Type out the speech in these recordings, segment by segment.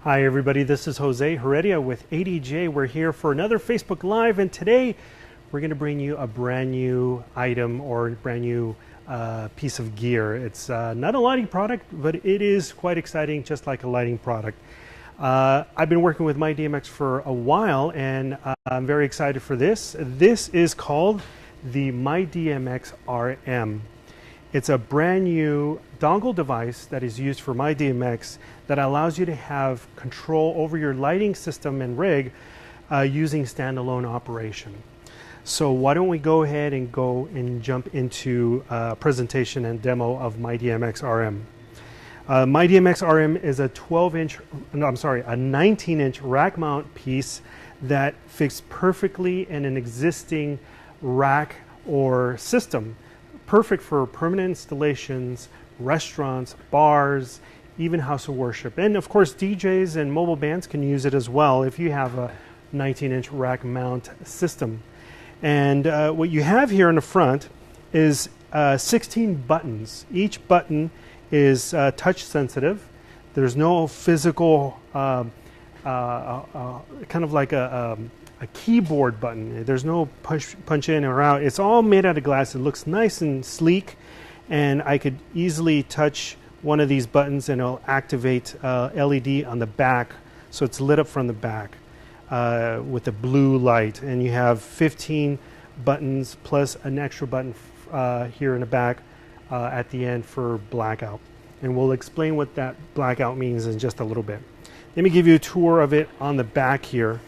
Hi everybody, this is Jose Heredia with ADJ. We're here for another Facebook Live, and today we're going to bring you a brand new item or brand new piece of gear. It's not a lighting product, but it is quite exciting, just like a lighting product. I've been working with MyDMX for a while, and I'm very excited for this. This is called the MyDMX RM. It's a brand new dongle device that is used for MyDMX that allows you to have control over your lighting system and rig using standalone operation. So why don't we go ahead and jump into a presentation and demo of MyDMX RM. MyDMX RM is a 19-inch rack mount piece that fits perfectly in an existing rack or system. Perfect for permanent installations, restaurants, bars, even house of worship. And of course, DJs and mobile bands can use it as well if you have a 19-inch rack mount system. And what you have here in the front is 16 buttons. Each button is touch sensitive. There's no physical, kind of like a keyboard button. There's no punch in or out. It's all made out of glass. It looks nice and sleek, and I could easily touch one of these buttons and it'll activate LED on the back, so it's lit up from the back with a blue light. And you have 15 buttons plus an extra button here in the back at the end for blackout, and we'll explain what that blackout means in just a little bit. Let me give you a tour of it on the back here.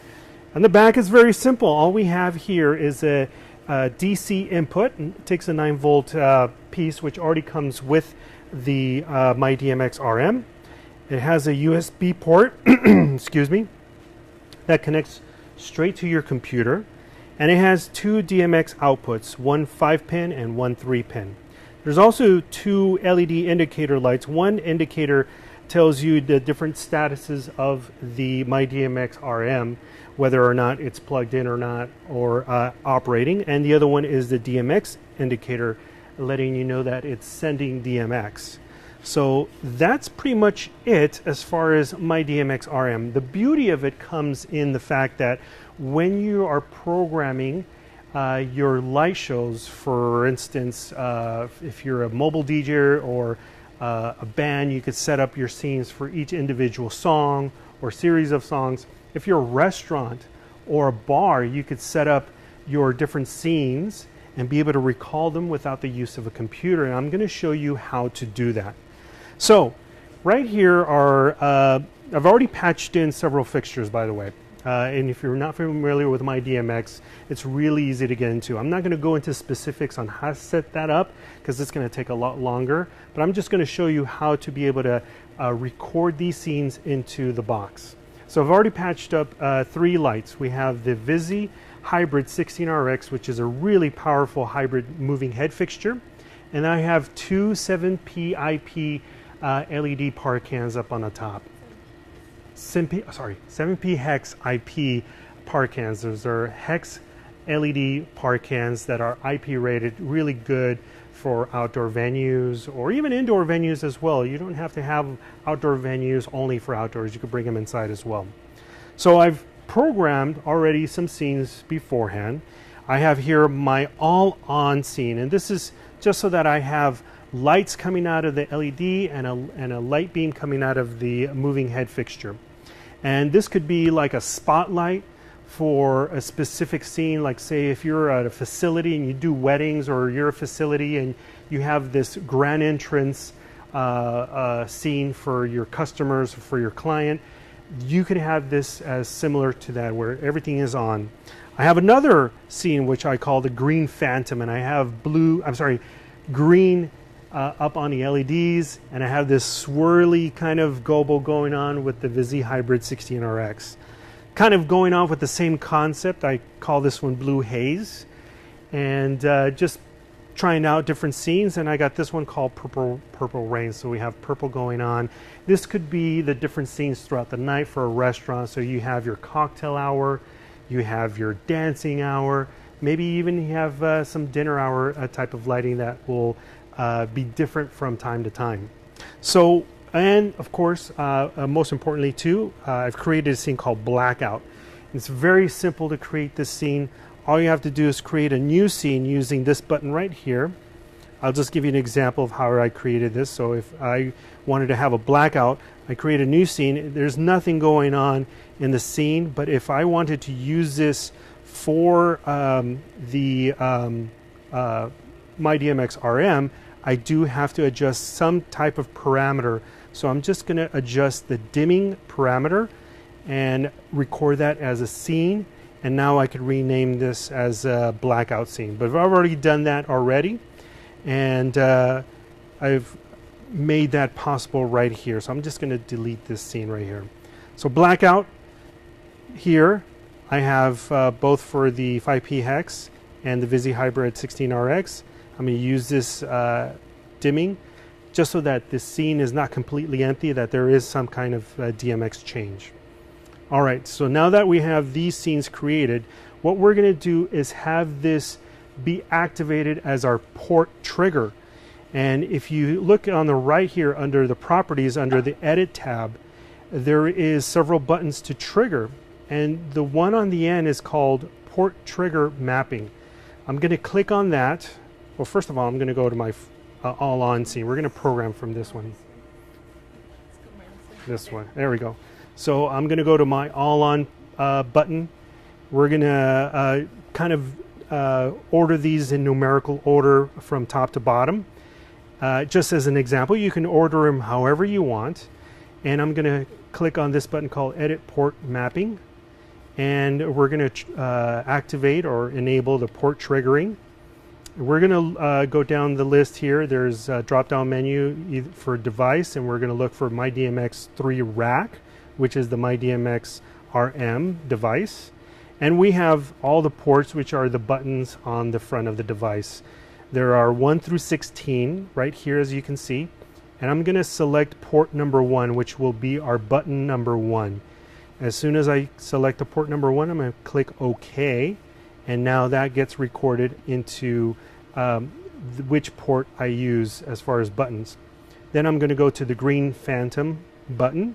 On the back is very simple. All we have here is a DC input. It takes a 9-volt piece, which already comes with the MyDMX RM. It has a USB port, excuse me, that connects straight to your computer, and it has two DMX outputs, one 5-pin and one 3-pin. There's also two LED indicator lights. One indicator tells you the different statuses of the MyDMX RM, whether or not it's plugged in or not, or operating, and the other one is the DMX indicator, letting you know that it's sending DMX. So that's pretty much it as far as MyDMX RM. The beauty of it comes in the fact that when you are programming your light shows, for instance, if you're a mobile DJ or a band, you could set up your scenes for each individual song or series of songs. If you're a restaurant or a bar, you could set up your different scenes and be able to recall them without the use of a computer. And I'm going to show you how to do that. So right here are, I've already patched in several fixtures, by the way. And if you're not familiar with MyDMX, it's really easy to get into. I'm not going to go into specifics on how to set that up because it's going to take a lot longer, but I'm just going to show you how to be able to record these scenes into the box. So I've already patched up 3 lights. We have the Visi Hybrid 16RX, which is a really powerful hybrid moving head fixture. And I have 2 7P IP LED par cans up on the top. 7P hex IP par cans. Those are hex LED par cans that are IP rated, really good for outdoor venues or even indoor venues as well. You don't have to have outdoor venues only for outdoors. You could bring them inside as well. So I've programmed already some scenes beforehand. I have here my all on scene, and this is just so that I have lights coming out of the LED and a light beam coming out of the moving head fixture. And this could be like a spotlight for a specific scene, like say if you're at a facility and you do weddings, or you're a facility and you have this grand entrance scene for your customers, for your client, you could have this as similar to that, where everything is on. I have another scene which I call the Green Phantom, and I have green up on the LEDs, and I have this swirly kind of gobo going on with the Visi Hybrid 16RX. Kind of going on with the same concept. I call this one Blue Haze, and just trying out different scenes. And I got this one called Purple Rain, so we have purple going on. This could be the different scenes throughout the night for a restaurant. So you have your cocktail hour, you have your dancing hour, maybe even you have some dinner hour type of lighting that will be different from time to time. So And of course, most importantly too, I've created a scene called Blackout. It's very simple to create this scene. All you have to do is create a new scene using this button right here. I'll just give you an example of how I created this. So if I wanted to have a blackout, I create a new scene. There's nothing going on in the scene, but if I wanted to use this for the MyDMX RM, I do have to adjust some type of parameter. So I'm just going to adjust the dimming parameter and record that as a scene. And now I could rename this as a blackout scene. But I've already done that already. And I've made that possible right here. So I'm just going to delete this scene right here. So blackout here, I have both for the 5P hex and the Visi Hybrid 16RX. I'm going to use this dimming just so that this scene is not completely empty, that there is some kind of DMX change. All right, so now that we have these scenes created, what we're going to do is have this be activated as our port trigger. And if you look on the right here under the properties, under the edit tab, there is several buttons to trigger. And the one on the end is called port trigger mapping. I'm going to click on that. Well, first of all, I'm going to go to my all on scene. We're going to program from this one. This one. There we go. So I'm going to go to my all on button. We're going to kind of order these in numerical order from top to bottom. Just as an example, you can order them however you want. And I'm going to click on this button called Edit Port Mapping. And we're going to activate or enable the port triggering. We're going to go down the list here. There's a drop-down menu for device, and we're going to look for MyDMX 3 rack, which is the MyDMX RM device. And we have all the ports, which are the buttons on the front of the device. There are 1 through 16 right here, as you can see. And I'm going to select port number 1, which will be our button number 1. As soon as I select the port number 1, I'm going to click OK. And now that gets recorded into which port I use as far as buttons. Then I'm going to go to the green phantom button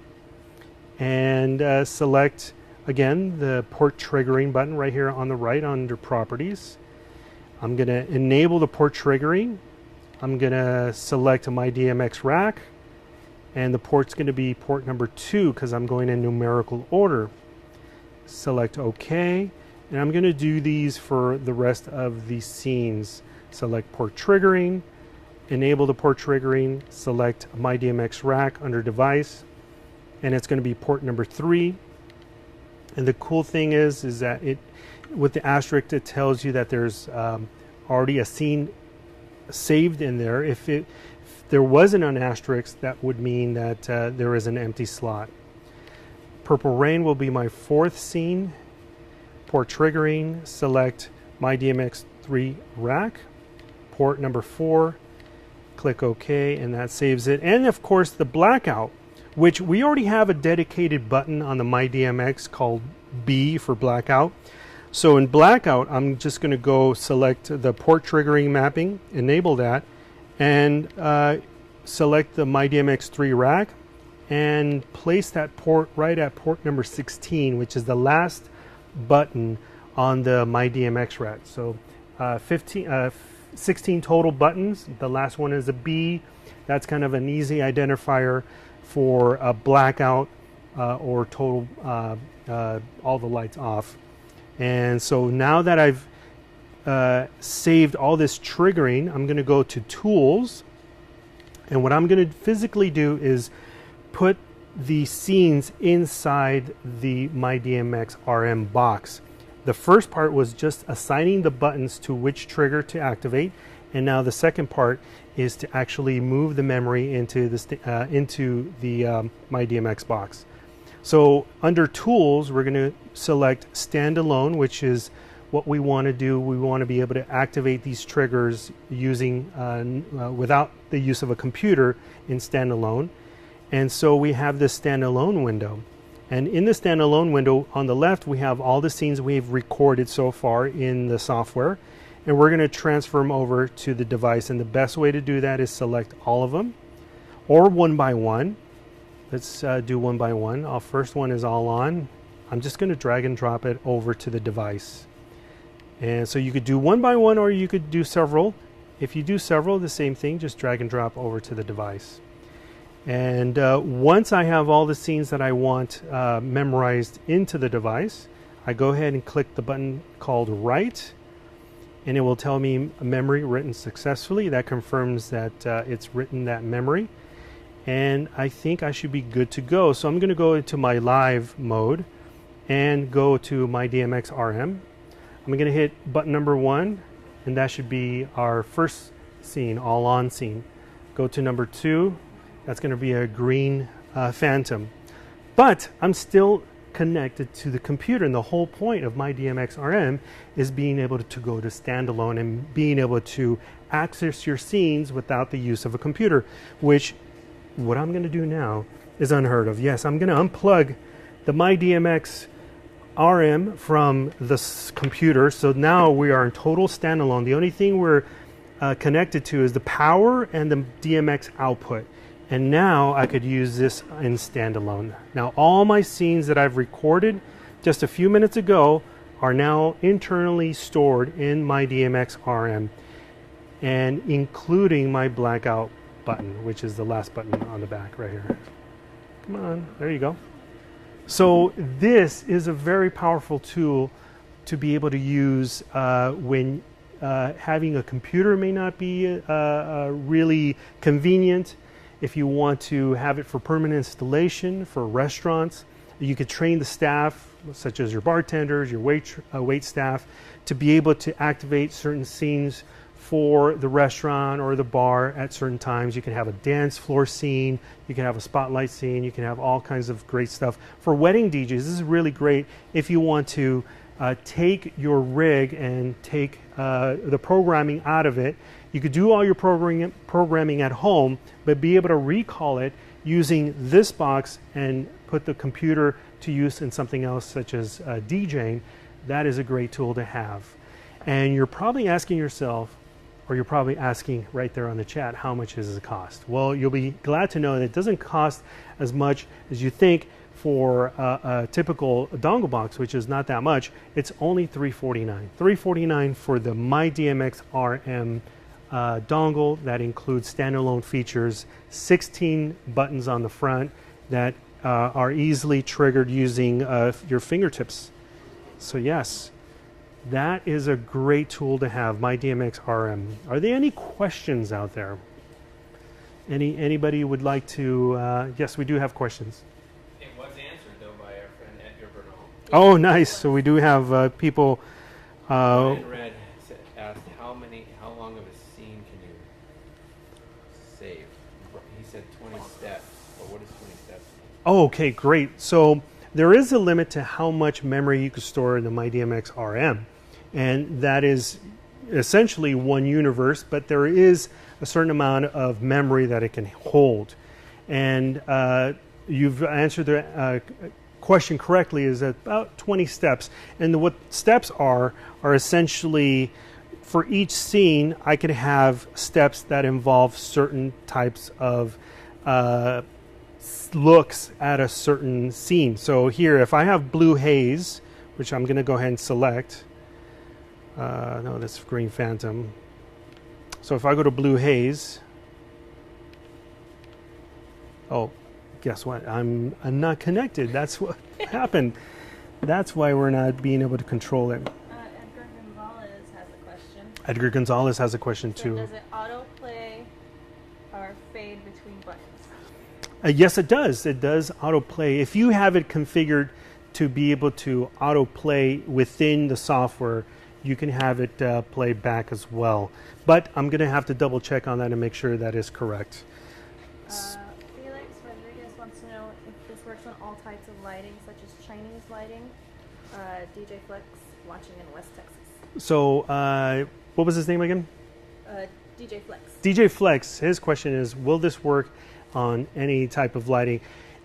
and select again the port triggering button right here on the right under properties. I'm going to enable the port triggering. I'm going to select a MyDMX rack, and the port's going to be port number 2 because I'm going in numerical order. Select OK, and I'm going to do these for the rest of the scenes. Select port triggering, enable the port triggering, select MyDMX rack under device, and it's going to be port number 3. And the cool thing is that it, with the asterisk, it tells you that there's already a scene saved in there. If there wasn't an asterisk, that would mean that there is an empty slot. Purple Rain will be my 4th scene. Port triggering, select MyDMX 3 rack, port number 4, click OK, and that saves it. And of course the blackout, which we already have a dedicated button on the MyDMX called B for blackout. So in blackout, I'm just going to go select the port triggering mapping, enable that, and select the MyDMX 3 rack and place that port right at port number 16, which is the last button on the MyDMX rack. So 16 total buttons. The last one is a B. That's kind of an easy identifier for a blackout or total all the lights off. And so now that I've saved all this triggering, I'm going to go to Tools, and what I'm going to physically do is put the scenes inside the MyDMX RM box. The first part was just assigning the buttons to which trigger to activate, and now the second part is to actually move the memory into the MyDMX box. So under Tools, we're going to select Standalone, which is what we want to do. We want to be able to activate these triggers using without the use of a computer in standalone. And so we have this standalone window. And in the standalone window on the left, we have all the scenes we've recorded so far in the software. And we're going to transfer them over to the device. And the best way to do that is select all of them or one by one. Let's do one by one. Our first one is all on. I'm just going to drag and drop it over to the device. And so you could do one by one or you could do several. If you do several, the same thing, just drag and drop over to the device. And once I have all the scenes that I want memorized into the device, I go ahead and click the button called Write, and it will tell me memory written successfully. That confirms that it's written that memory. And I think I should be good to go. So I'm going to go into my live mode and go to MyDMX RM. I'm going to hit button number 1, and that should be our first scene, all on scene. Go to number 2, that's going to be a green phantom. But I'm still connected to the computer, and the whole point of MyDMX RM is being able to go to standalone and being able to access your scenes without the use of a computer, which what I'm going to do now is unheard of. Yes, I'm going to unplug the MyDMX RM from the computer, so now we are in total standalone. The only thing we're connected to is the power and the DMX output, and now I could use this in standalone. Now all my scenes that I've recorded just a few minutes ago are now internally stored in MyDMX RM, and including my blackout button, which is the last button on the back right here. Come on, there you go. So this is a very powerful tool to be able to use when having a computer may not be really convenient. If you want to have it for permanent installation for restaurants, you could train the staff, such as your bartenders, your wait staff, to be able to activate certain scenes for the restaurant or the bar at certain times. You can have a dance floor scene, you can have a spotlight scene, you can have all kinds of great stuff. For wedding DJs, this is really great if you want to take your rig and take the programming out of it. You could do all your programming at home, but be able to recall it using this box and put the computer to use in something else, such as DJing. That is a great tool to have. And you're probably asking yourself, or you're probably asking right there on the chat, how much does it cost? Well, you'll be glad to know that it doesn't cost as much as you think for a typical dongle box, which is not that much. It's only $349. $349 for the MyDMX RM dongle that includes standalone features, 16 buttons on the front that are easily triggered using your fingertips. So yes, that is a great tool to have, MyDMX RM. Are there any questions out there? Anybody would like to? Yes, we do have questions. It was answered though by our friend Edgar Bernal. Oh, nice. So we do have people. Ryan Red asked how long of a scene can you save? He said 20 steps. But what is 20 steps? Oh, okay, great. So there is a limit to how much memory you can store in the MyDMX RM. And that is essentially one universe, but there is a certain amount of memory that it can hold. And you've answered the question correctly, is about 20 steps. And what steps are essentially, for each scene, I could have steps that involve certain types of looks at a certain scene. So here, if I have blue haze, which I'm going to go ahead and select, no, that's green phantom. So if I go to blue haze, oh, guess what? I'm not connected. That's what happened. That's why we're not being able to control it. Edgar Gonzalez has a question. Edgar Gonzalez has a question So too. does it autoplay or fade between buttons? Yes, it does. It does autoplay. If you have it configured to be able to autoplay within the software, you can have it play back as well. But I'm going to have to double check on that and make sure that is correct. Felix Rodriguez wants to know if this works on all types of lighting, such as Chinese lighting. DJ Flex, watching in West Texas. So what was his name again? DJ Flex. DJ Flex, his question is, will this work on any type of lighting?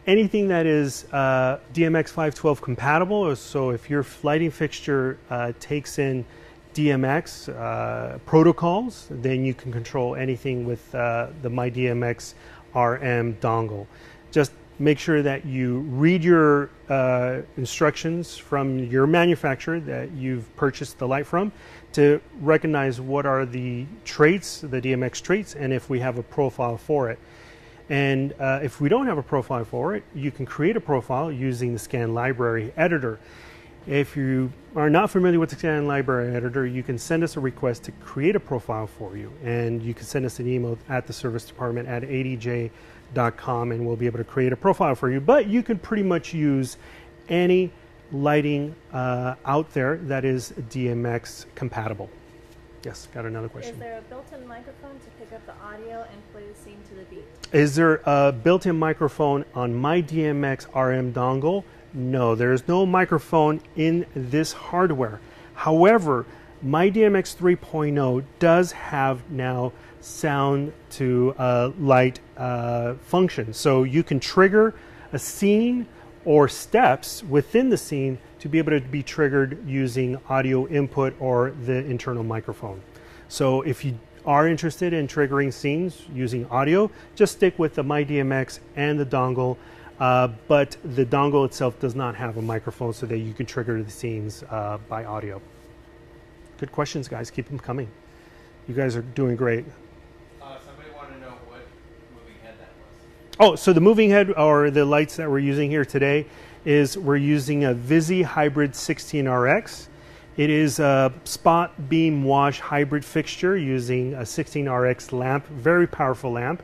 Anything that is DMX 512 compatible, so if your lighting fixture takes in DMX protocols, then you can control anything with the MyDMX RM dongle. Just make sure that you read your instructions from your manufacturer that you've purchased the light from to recognize what are the traits, the DMX traits, and if we have a profile for it. And if we don't have a profile for it, you can create a profile using the Scan Library Editor. If you are not familiar with the Scan Library Editor, you can send us a request to create a profile for you. And you can send us an email at the service department at adj.com and we'll be able to create a profile for you. But you can pretty much use any lighting out there that is DMX compatible. Yes, got another question. Is there a built-in microphone to pick up the audio and play the scene to the beat? Is there a built-in microphone on MyDMX RM dongle? No, there's no microphone in this hardware. However, MyDMX 3.0 does have now sound to light function. So you can trigger a scene or steps within the scene to be able to be triggered using audio input or the internal microphone. So if you are interested in triggering scenes using audio, just stick with the MyDMX and the dongle, but the dongle itself does not have a microphone so that you can trigger the scenes by audio. Good questions, guys. Keep them coming. You guys are doing great. Somebody wanted to know what moving head that was. Oh, so the moving head or the lights that we're using here today is we're using a Visi Hybrid 16RX. It is a spot beam wash hybrid fixture using a 16RX lamp, very powerful lamp.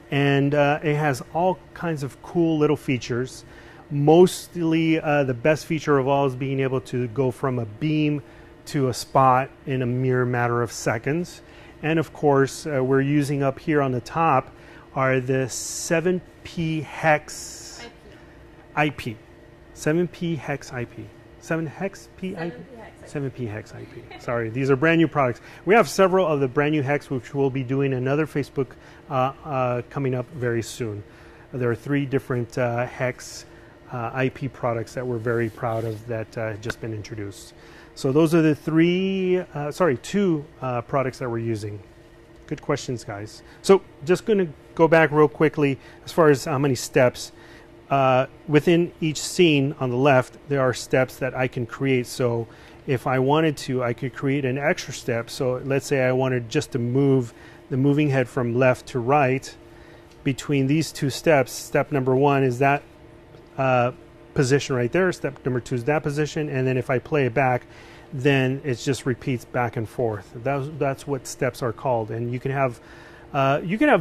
And it has all kinds of cool little features. Mostly the best feature of all is being able to go from a beam to a spot in a mere matter of seconds. And of course, we're using up here on the top are the 7P hex IP. 7P hex IP. 7 hex P IP? 7P hex IP. Sorry, these are brand new products. We have several of the brand new hex, which we'll be doing another Facebook coming up very soon. There are 3 different hex IP products that we're very proud of that have just been introduced. So those are the 2 products that we're using. Good questions, guys. So just going to go back real quickly as far as how many steps. Within each scene on the left, there are steps that I can create. So if I wanted to, I could create an extra step. So let's say I wanted just to move the moving head from left to right. Between these 2 steps, step number 1 is that position right there. Step number 2 is that position. And then if I play it back, then it just repeats back and forth. That's what steps are called. And you can have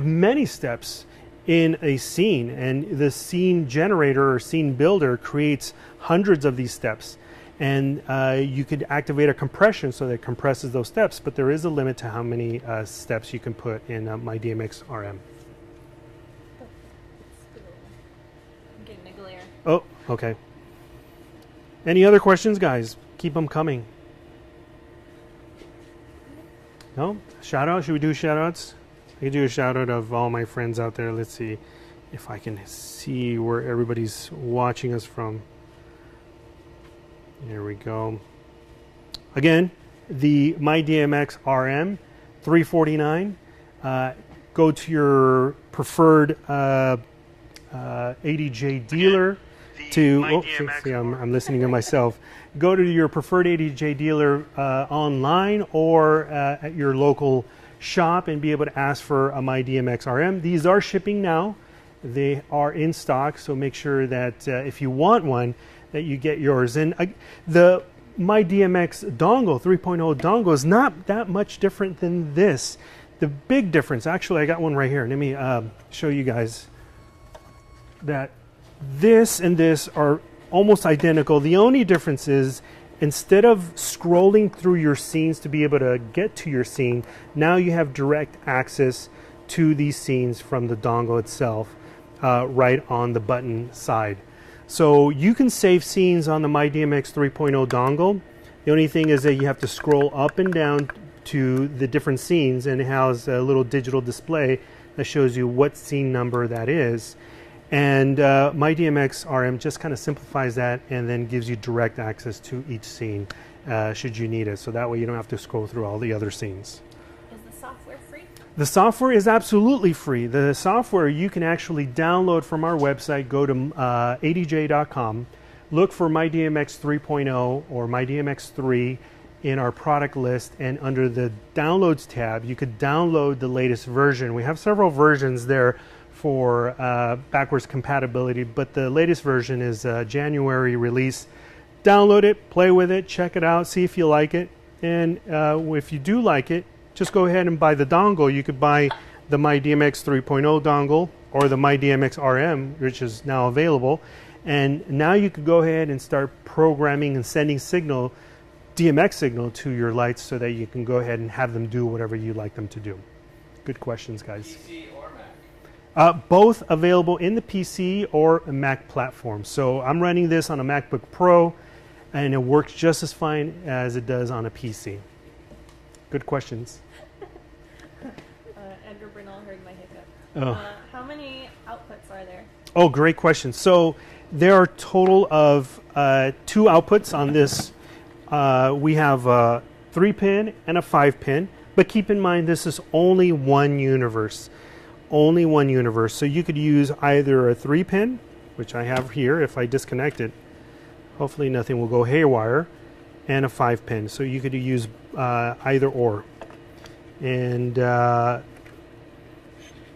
many steps in a scene, and the scene generator or scene builder creates hundreds of these steps. And you could activate a compression so that it compresses those steps, but there is a limit to how many steps you can put in MyDMX RM. I'm getting a glare. Oh, okay. Any other questions, guys? Keep them coming. No? Shout out? Should we do shout outs? I could do a shout out of all my friends out there. Let's see if I can see where everybody's watching us from. There we go. Again, the MyDMX RM 349. Go to your preferred ADJ dealer to. I'm listening to myself. Go to your preferred ADJ dealer online or at your local shop and be able to ask for a MyDMX RM. These are shipping now. They are in stock, so make sure that if you want one, that you get yours. And the MyDMX dongle, 3.0 dongle, is not that much different than this. The big difference, actually, I got one right here. Let me show you guys that this and this are almost identical. The only difference is instead of scrolling through your scenes to be able to get to your scene, now you have direct access to these scenes from the dongle itself, right on the button side. So you can save scenes on the MyDMX 3.0 dongle. The only thing is that you have to scroll up and down to the different scenes, and it has a little digital display that shows you what scene number that is. And MyDMX RM just kind of simplifies that and then gives you direct access to each scene should you need it. So that way you don't have to scroll through all the other scenes. Is the software free? The software is absolutely free. The software you can actually download from our website. Go to adj.com, look for MyDMX 3.0 or MyDMX 3 in our product list, and under the downloads tab you could download the latest version. We have several versions there for backwards compatibility, but the latest version is January release. Download it, play with it, check it out, see if you like it, and if you do like it, just go ahead and buy the dongle. You could buy the MyDMX 3.0 dongle or the MyDMX RM, which is now available, and now you could go ahead and start programming and sending DMX signal to your lights so that you can go ahead and have them do whatever you like them to do. Good questions, guys. PC or Mac? Both available in the PC or a Mac platform. So I'm running this on a MacBook Pro, and it works just as fine as it does on a PC. Good questions. Edgar Bernal heard my hiccup. Oh. How many outputs are there? Oh, great question. So there are a total of 2 outputs on this. We have a 3-pin and a 5-pin, but keep in mind this is only one universe. Only one universe. So you could use either a 3-pin, which I have here if I disconnect it. Hopefully nothing will go haywire, and a 5-pin. So you could use either or. And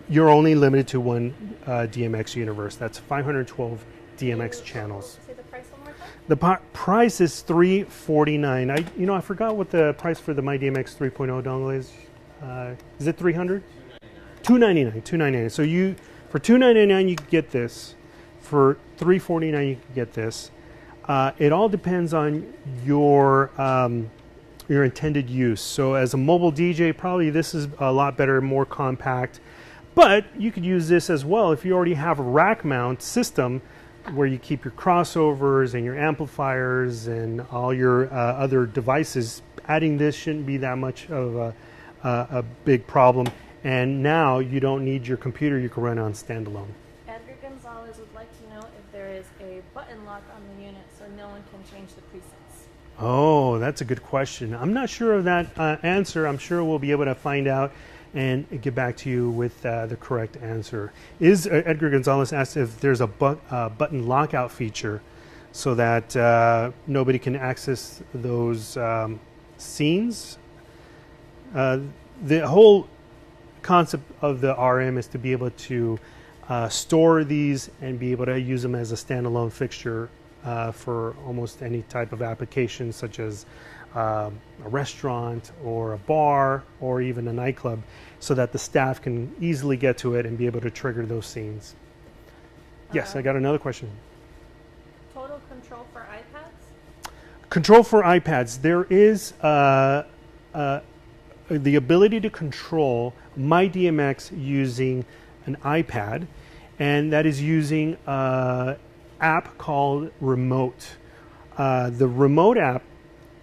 you're only limited to one DMX universe. That's 512 DMX channels. Say the price one more time? The price is $349. I forgot what the price for the MyDMX 3.0 dongle is. Is it $300? $299. So for $299 you can get this. For $349 you can get this. It all depends on your intended use. So as a mobile DJ, probably this is a lot better, more compact. But you could use this as well if you already have a rack mount system where you keep your crossovers and your amplifiers and all your other devices. Adding this shouldn't be that much of a big problem. And now you don't need your computer, you can run on standalone. Edgar Gonzalez would like to know if there is a button lock on the unit so no one can change the presets. Oh, that's a good question. I'm not sure of that answer. I'm sure we'll be able to find out and get back to you with the correct answer. Edgar Gonzalez asked if there's a button lockout feature so that nobody can access those scenes. The whole concept of the RM is to be able to store these and be able to use them as a standalone fixture for almost any type of application, such as a restaurant or a bar or even a nightclub, so that the staff can easily get to it and be able to trigger those scenes. Yes, I got another question. Total control for iPads? Control for iPads. There is the ability to control MyDMX using an iPad, and that is using an app called Remote. The Remote app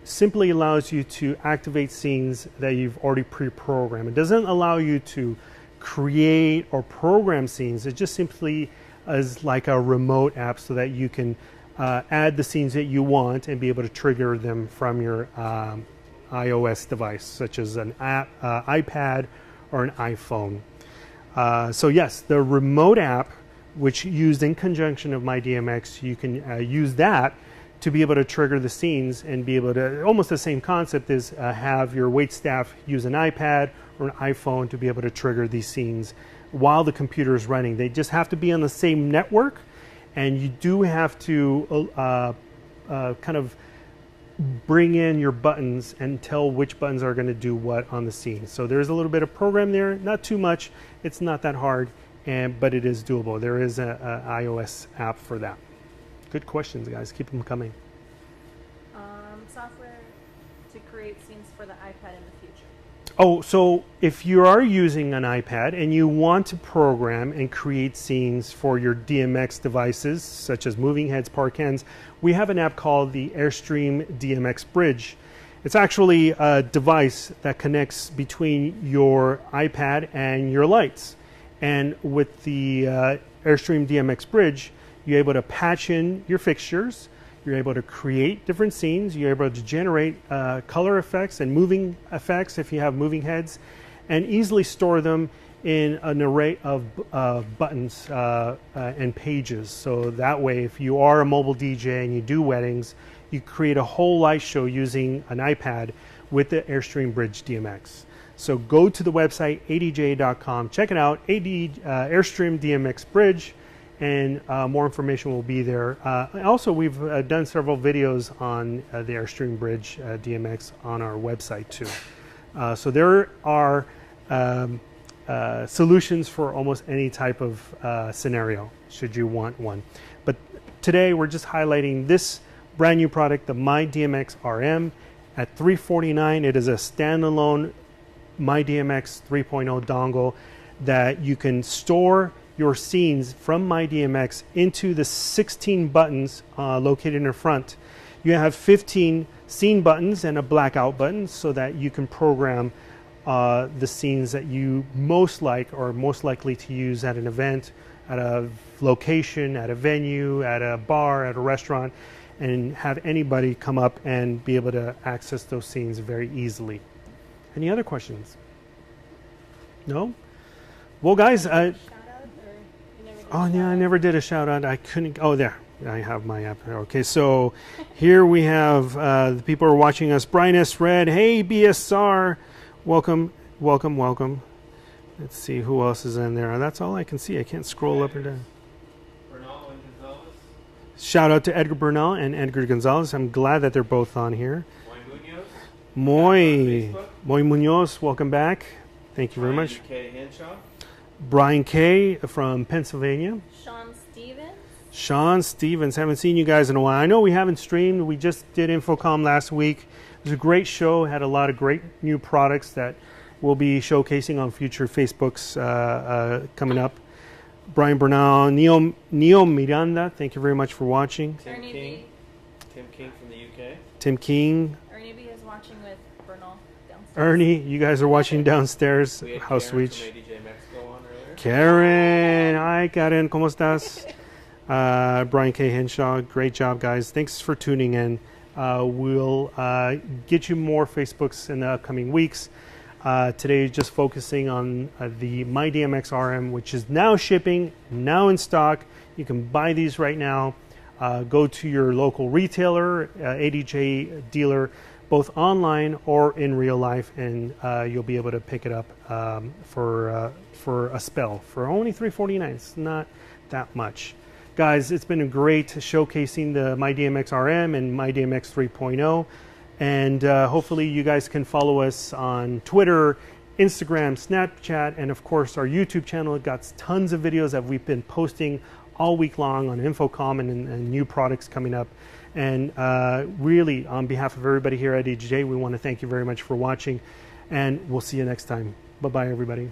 simply allows you to activate scenes that you've already pre-programmed. It doesn't allow you to create or program scenes. It just simply is like a remote app so that you can add the scenes that you want and be able to trigger them from your iOS device, such as an iPad or an iPhone. So yes, the Remote app, which used in conjunction of MyDMX, you can use that to be able to trigger the scenes and be able to, almost the same concept is have your wait staff use an iPad or an iPhone to be able to trigger these scenes while the computer is running. They just have to be on the same network, and you do have to kind of bring in your buttons and tell which buttons are going to do what on the scene. So there's a little bit of program there, not too much. It's not that hard, but it is doable. There is an iOS app for that. Good questions, guys. Keep them coming. Software to create scenes for the iPad in the future. Oh, so if you are using an iPad and you want to program and create scenes for your DMX devices, such as moving heads, park hands, we have an app called the Airstream DMX Bridge. It's actually a device that connects between your iPad and your lights. And with the Airstream DMX Bridge, you're able to patch in your fixtures, you're able to create different scenes, you're able to generate color effects and moving effects if you have moving heads, and easily store them in an array of buttons and pages. So that way, if you are a mobile DJ and you do weddings, you create a whole light show using an iPad with the Airstream Bridge DMX. So go to the website adj.com, check it out, Airstream DMX Bridge, and more information will be there. Also, we've done several videos on the Airstream Bridge DMX on our website too. So there are solutions for almost any type of scenario, should you want one. But today we're just highlighting this brand new product, the MyDMX RM. At $349, it is a standalone MyDMX 3.0 dongle that you can store your scenes from MyDMX into the 16 buttons located in the front. You have 15 scene buttons and a blackout button so that you can program the scenes that you most like or most likely to use at an event, at a location, at a venue, at a bar, at a restaurant, and have anybody come up and be able to access those scenes very easily. Any other questions? No? Well, guys, Shout out, or you never did a oh yeah, shout I out? never did a shout out. I couldn't. Oh, there. I have my app. Okay, so here we have the people who are watching us. Brian S. Red. Hey, BSR. Welcome, welcome, welcome. Let's see who else is in there. That's all I can see. I can't scroll up or down. Bernal and Gonzalez. Shout out to Edgar Bernal and Edgar Gonzalez. I'm glad that they're both on here. Moy Munoz. Moy, Facebook. Moy Munoz, welcome back. Thank you very Brian much. K. Henshaw. Brian K. from Pennsylvania. Sean Stevens. Sean Stevens. Haven't seen you guys in a while. I know we haven't streamed. We just did Infocom last week. It was a great show. Had a lot of great new products that we'll be showcasing on future Facebooks coming up. Brian Bernal, Neo Miranda, thank you very much for watching. Tim Ernie King. B. Tim King from the UK. Tim King, Ernie B is watching with Bernal downstairs. Ernie, you guys are watching downstairs. We had How Karen sweet. from ADJ Mexico on earlier. Karen, hi Karen, ¿cómo estás? Brian K. Henshaw, great job, guys. Thanks for tuning in. We'll get you more Facebooks in the upcoming weeks. Today, just focusing on the MyDMX RM, which is now shipping, now in stock. You can buy these right now. Go to your local retailer, ADJ dealer, both online or in real life, and you'll be able to pick it up for a spell for only $349. It's not that much. Guys, it's been a great showcasing the MyDMX RM and MyDMX 3.0. And hopefully you guys can follow us on Twitter, Instagram, Snapchat, and of course our YouTube channel. It got tons of videos that we've been posting all week long on Infocom and new products coming up. And really, on behalf of everybody here at ADJ, we want to thank you very much for watching. And we'll see you next time. Bye-bye, everybody.